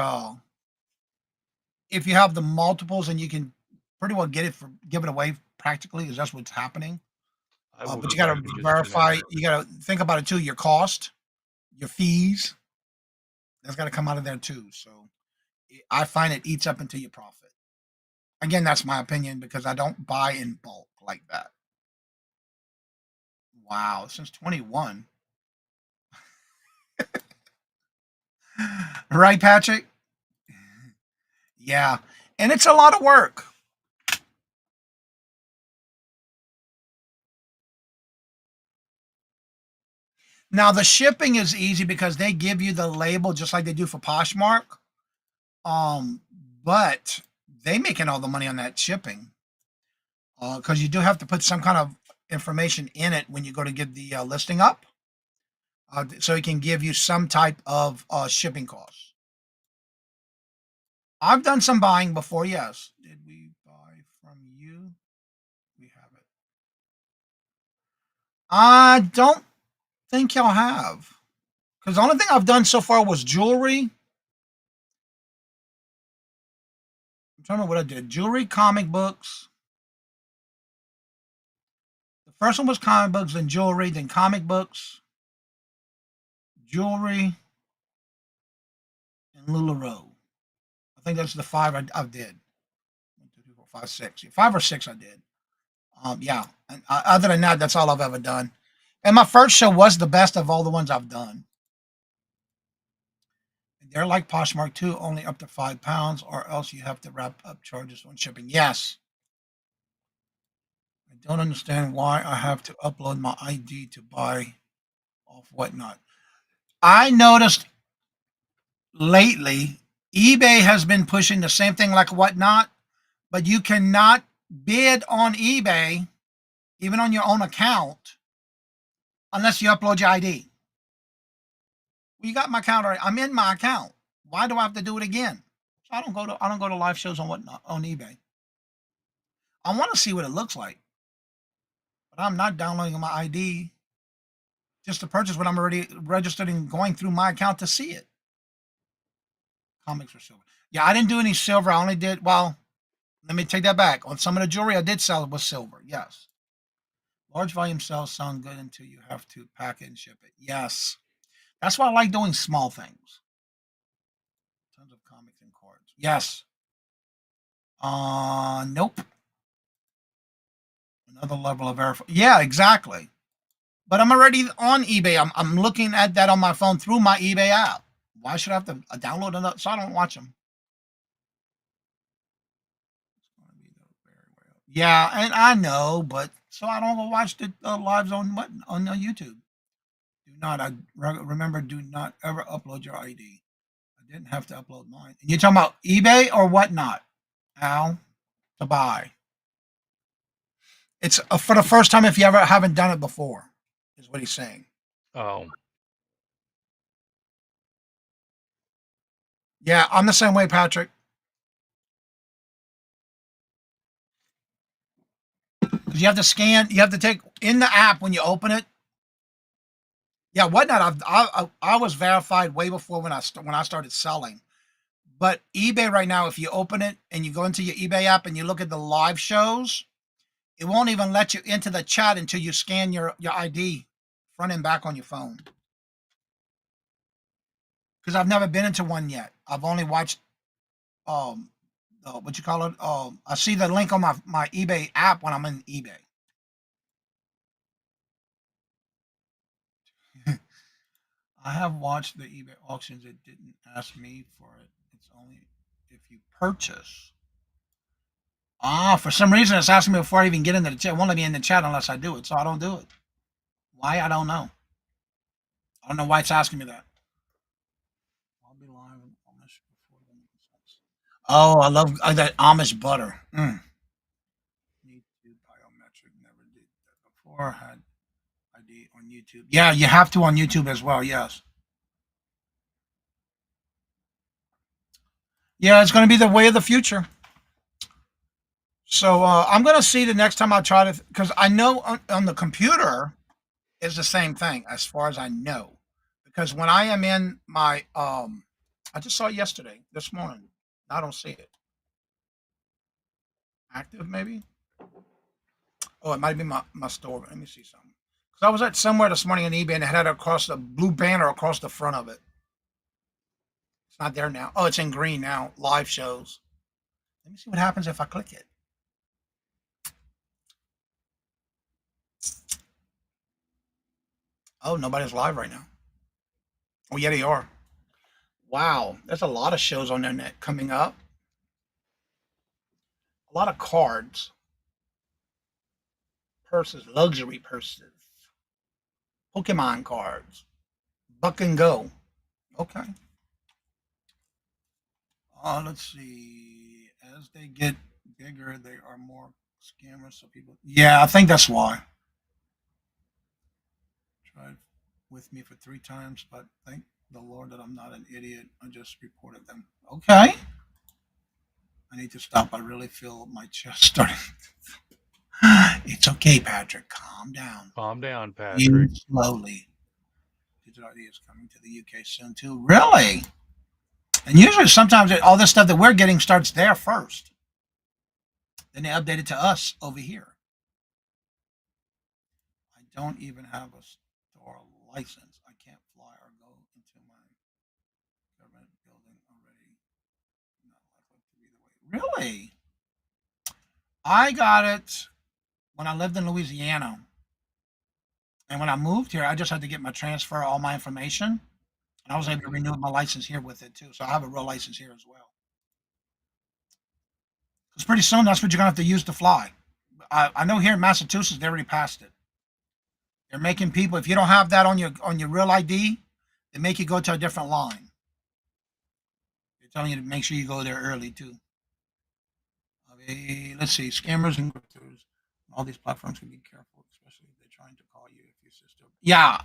if you have the multiples and you can pretty well get it for give it away practically, because that's what's happening. I will But go you got back to and just finish. verify. You got to think about it too. Your cost, your fees, that's got to come out of there too. So I find it eats up into your profit. Again, that's my opinion because I don't buy in bulk like that. Wow, since 21, right, Patrick? Yeah, and it's a lot of work. Now the shipping is easy because they give you the label just like they do for Poshmark. Um, but they making all the money on that shipping. Because you do have to put some kind of information in it when you go to get the listing up, so it can give you some type of shipping costs. I've done some buying before. Yes. Did we buy from you? We have it. I don't think y'all have. Because the only thing I've done so far was jewelry. I'm trying to remember what I did. Jewelry, comic books. The first one was comic books, then jewelry, then comic books, jewelry, and LuLaRoe. I think that's the five I did. 1, 2, 3, 4, 5, 6. Yeah, 5 or 6 I did. Yeah. And, other than that, that's all I've ever done. And my first show was the best of all the ones I've done. And they're like Poshmark too, only up to £5, or else you have to wrap up charges on shipping. Yes. I don't understand why I have to upload my ID to buy off whatnot. I noticed lately eBay has been pushing the same thing like whatnot, but you cannot bid on eBay, even on your own account, unless you upload your ID. Well, you got my account already. I'm in my account. Why do I have to do it again? So I don't go to live shows on whatnot on eBay. I want to see what it looks like, but I'm not downloading my ID just to purchase when I'm already registered and going through my account to see it. Comics or silver. Yeah, I didn't do any silver. I only did, well, let me take that back. On some of the jewelry I did sell was silver. Yes. Large volume sales sound good until you have to pack it and ship it. Yes. That's why I like doing small things. Tons of comics and cards. Yes. Nope. Another level of verify. Yeah, exactly. But I'm already on eBay. I'm looking at that on my phone through my eBay app. Why should I have to download another so I don't watch them? Yeah, and I know, but so I don't go watch the lives on what on YouTube. Do not. Remember. Do not ever upload your ID. I didn't have to upload mine. And you're talking about eBay or whatnot? Al, to buy. It's for the first time if you ever haven't done it before, is what he's saying. Oh, Yeah, I'm the same way, Patrick. Because you have to scan. You have to take in the app when you open it. Yeah, whatnot. I was verified way before when I started selling. But eBay right now, if you open it and you go into your eBay app and you look at the live shows, it won't even let you into the chat until you scan your ID front and back on your phone. Because I've never been into one yet. I've only watched what you call it. I see the link on my eBay app when I'm in eBay. I have watched the eBay auctions. It didn't ask me for it. It's only if you purchase. For some reason, it's asking me before I even get into the chat. It won't let me in the chat unless I do it, so I don't do it. Why? I don't know. I don't know why it's asking me that. I'll be live on Amish before the. Oh, I love that Amish butter. Need to biometric. Never did that before. Had ID on YouTube. Yeah, you have to on YouTube as well. Yes. Yeah, it's going to be the way of the future. So I'm going to see the next time I try to, because I know on the computer is the same thing as far as I know. Because when I am in my I just saw it yesterday, this morning. I don't see it. Active maybe? Oh, it might be my store. Let me see something. Because I was at somewhere this morning on eBay and it had across the blue banner across the front of it. It's not there now. Oh, it's in green now. Live shows. Let me see what happens if I click it. Oh, nobody's live right now. Oh, yeah, they are. Wow, there's a lot of shows on there coming up. A lot of cards, purses, luxury purses, Pokemon cards, Buck and Go. Okay. Let's see. As they get bigger, they are more scammers. So people. Yeah, I think that's why. Tried with me for 3 times, but thank the Lord that I'm not an idiot. I just reported them. Okay. I need to stop. I really feel my chest starting. It's okay, Patrick. Calm down. Calm down, You Patrick. slowly. Digital ID is coming to the UK soon too. Really? And usually, sometimes all this stuff that we're getting starts there first. Then they update it to us over here. I don't even have a store license. I can't fly or go into my government building already. Not likely to be the way. Really? I got it when I lived in Louisiana. And when I moved here, I just had to get my transfer, all my information. And I was able to Hmm. renew my license here with it too. So I have a real license here as well. Because pretty soon that's what you're going to have to use to fly. I know here in Massachusetts, they already passed it. They're making people, if you don't have that on your real ID, they make you go to a different line. They're telling you to make sure you go there early too. Let's see, scammers and grifters. All these platforms can be careful, especially if they're trying to call you if your sister. Yeah,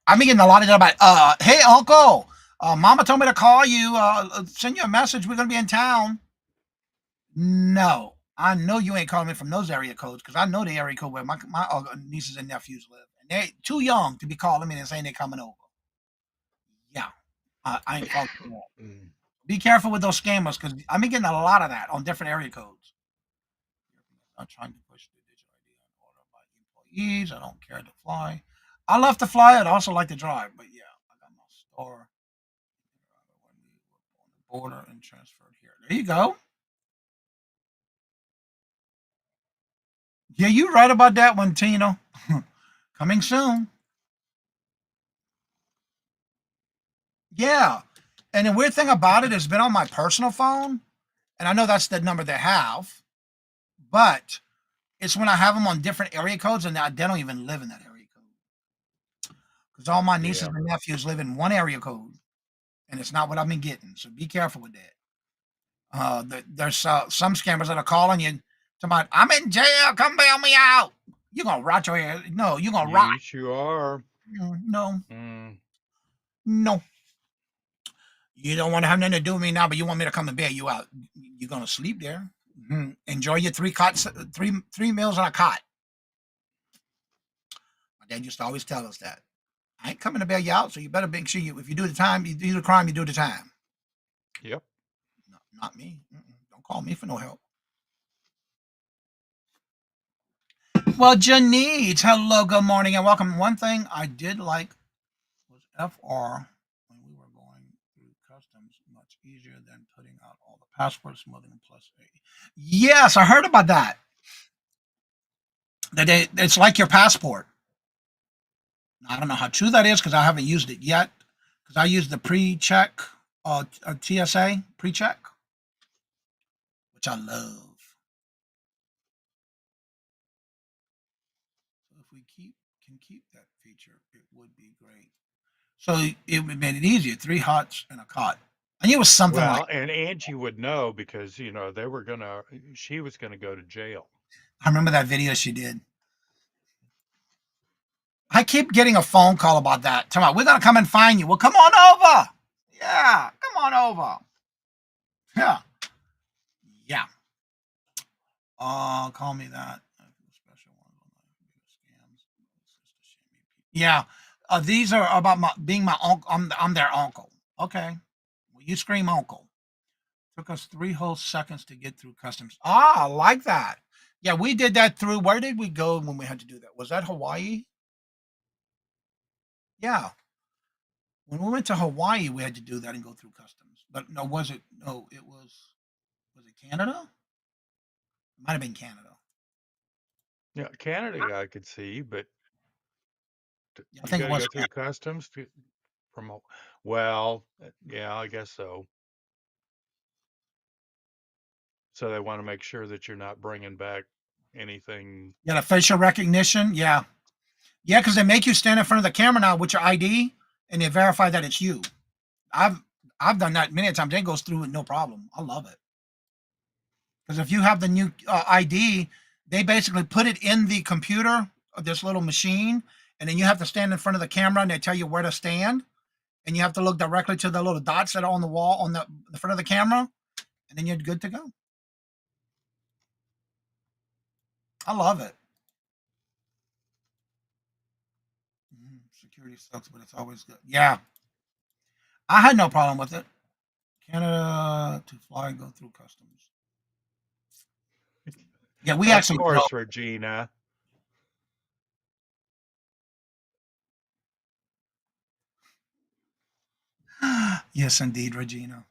I'm getting a lot of that about. Hey, Uncle, Mama told me to call you. Send you a message. We're gonna be in town. No, I know you ain't calling me from those area codes because I know the area code where my nieces and nephews live, and they're too young to be calling me and saying they're coming over. Yeah, I ain't falling for that. Mm. Be careful with those scammers because I'm getting a lot of that on different area codes. I'm trying to push the digital ID on order by employees. I don't care to fly. I love to fly. I'd also like to drive, but yeah, I got my store when we were on the border and transferred here. There you go. Yeah, you're right about that one, Tino. Coming soon. Yeah. And the weird thing about it has been on my personal phone, and I know that's the number they have, but it's when I have them on different area codes, and they don't even live in that area code because all my nieces Yeah. and nephews live in one area code, and it's not what I've been getting. So be careful with that. There's some scammers that are calling you about, I'm in jail, come bail me out. You're gonna rot your ass. No, you're gonna rot. Yes, you are. No, Mm. no. You don't want to have nothing to do with me now, but you want me to come and bail you out. You're gonna sleep there. Enjoy your three cots, three meals on a cot. My dad used to always tell us that. I ain't coming to bail you out, so you better make sure if you do the time, you do the crime, you do the time. Yep. No, not me. Don't call me for no help. Well, Janice, hello, good morning, and welcome. One thing I did like was FR when we were going through customs, much easier than putting out all the passport smoothing plus 80. Yes, I heard about that. It's like your passport. I don't know how true that is because I haven't used it yet. Because I use the pre-check, TSA pre-check, which I love. So if we can keep that feature, it would be great. So it made it easier. 3 hots and a cot. I knew it was something like. Well, and Angie would know because, they were she was gonna go to jail. I remember that video she did. I keep getting a phone call about that. Tell me, we're gonna come and find you. Well, come on over. Yeah, come on over. Yeah, yeah. Call me that. Special ones on scams. Yeah. These are about my being my uncle. I'm their uncle. Okay. Well, you scream uncle. Took us 3 whole seconds to get through customs. Ah, I like that. Yeah, we did that through where did we go when we had to do that? Was that Hawaii? Yeah. When we went to Hawaii, we had to do that and go through customs. But no, was it no, it was it Canada? It might have been Canada. Yeah, Canada I could see, but Yeah, I you think got it to was go through customs from. Well, yeah, I guess so. So they want to make sure that you're not bringing back anything. Yeah, the facial recognition. Yeah. Yeah, because they make you stand in front of the camera now with your ID and they verify that it's you. I've I've done that many times. It goes through with no problem. I love it. Because if you have the new ID, they basically put it in the computer, this little machine, and then you have to stand in front of the camera and they tell you where to stand. And you have to look directly to the little dots that are on the wall on the front of the camera, and then you're good to go. I love it. Security sucks, but it's always good. Yeah, I had no problem with it. Canada to fly, go through customs. Yeah, we Of actually drove. course, Regina. Yes, indeed, Regina.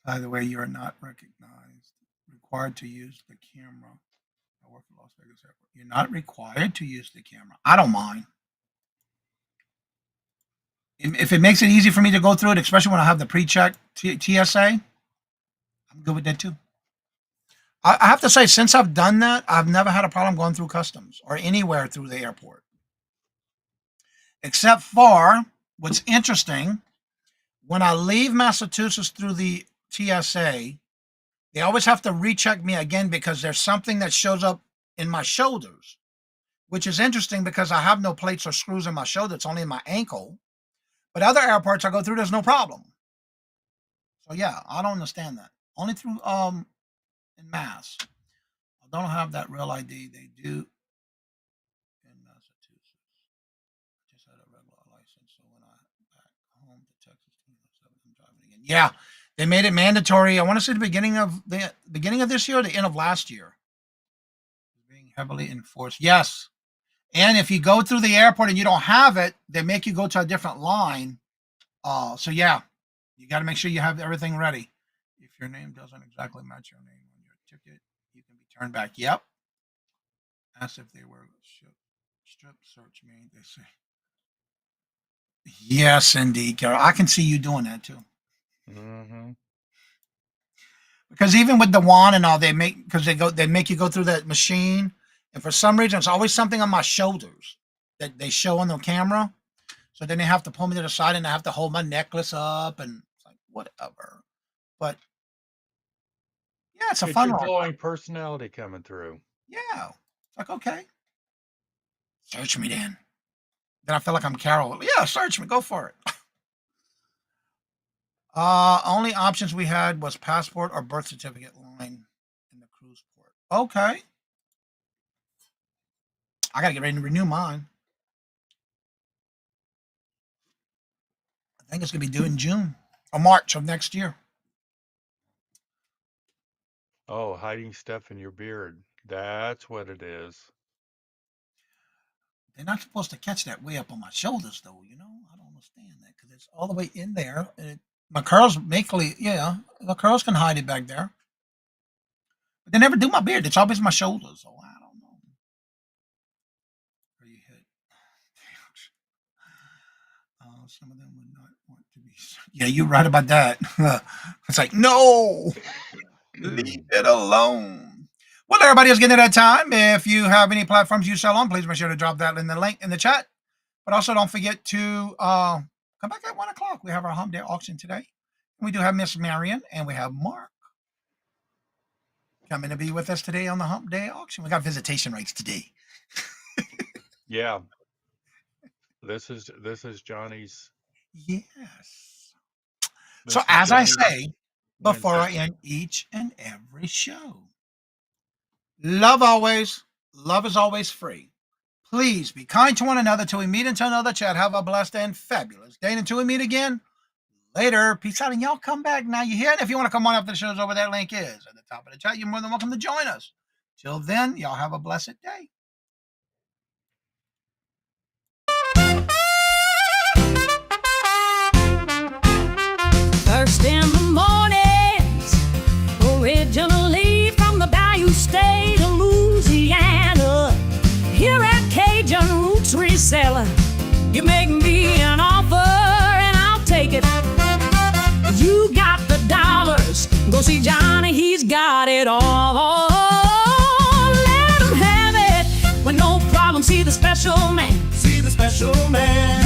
By the way, you are not recognized. Required to use the camera. I work at Las Vegas Airport. You're not required to use the camera. I don't mind. If it makes it easy for me to go through it, especially when I have the pre-check TSA, I'm good with that too. I have to say, since I've done that, I've never had a problem going through customs or anywhere through the airport. Except for what's interesting, when I leave Massachusetts through the TSA, they always have to recheck me again because there's something that shows up in my shoulders, which is interesting because I have no plates or screws in my shoulder. It's only in my ankle. But other airports I go through, there's no problem. So yeah, I don't understand that. Only through in Mass. I don't have that real ID. They do in Massachusetts. I just had a regular license, so when I back home to Texas 2007, I'm driving again. Yeah, they made it mandatory. I want to say the beginning of this year, or the end of last year. Being heavily enforced. Yes, and if you go through the airport and you don't have it, they make you go to a different line. So yeah, you got to make sure you have everything ready. If your name doesn't exactly match your name on your ticket, you can be turned back. Yep. As if they were strip search me. They say yes, indeed, Carol. I can see you doing that too. Hmm. Because even with the wand and all, they make you go through that machine, and for some reason, it's always something on my shoulders that they show on the camera. So then they have to pull me to the side, and I have to hold my necklace up, and it's like whatever. But yeah, it's a It's fun your one. glowing personality coming through. Yeah, it's like okay, search me then. Then I feel like I'm Carol. Yeah, search me. Go for it. Only options we had was passport or birth certificate line in the cruise port. Okay, I gotta get ready to renew mine. I think it's gonna be due in June or March of next year. Oh, hiding stuff in your beard. That's what it is. They're not supposed to catch that way up on my shoulders, though. I don't understand that because it's all the way in there. My curls, basically, yeah, the curls can hide it back there, but they never do my beard. It's always my shoulders. So I don't know. Where you hit. Some of them would not want to be. Yeah, you're right about that. It's like, no, leave it alone. Well, everybody is getting that time. If you have any platforms you sell on, please make sure to drop that in the link in the chat. But also don't forget to come back at 1 o'clock. We have our hump day auction today. We do have Miss Marion and we have Mark coming to be with us today on the hump day auction. We got visitation rights today. Yeah, this is Johnny's. Yes. So This is as I Johnny's say before I Wednesday. end each and every show, love always, love is always free. Please be kind to one another till we meet until another chat. Have a blessed and fabulous day. And until we meet again, later. Peace out. And y'all come back now. You hear it? If you want to come on up to the shows over, that link is at the top of the chat. You're more than welcome to join us. Till then, y'all have a blessed day. First in the mornings, originally from the Bayou State of Louisiana. Here at Cajun Roots Reseller, you make me an offer and I'll take it. You got the dollars, go see Johnny, he's got it all. Let him have it with no problem. See the special man. See the special man.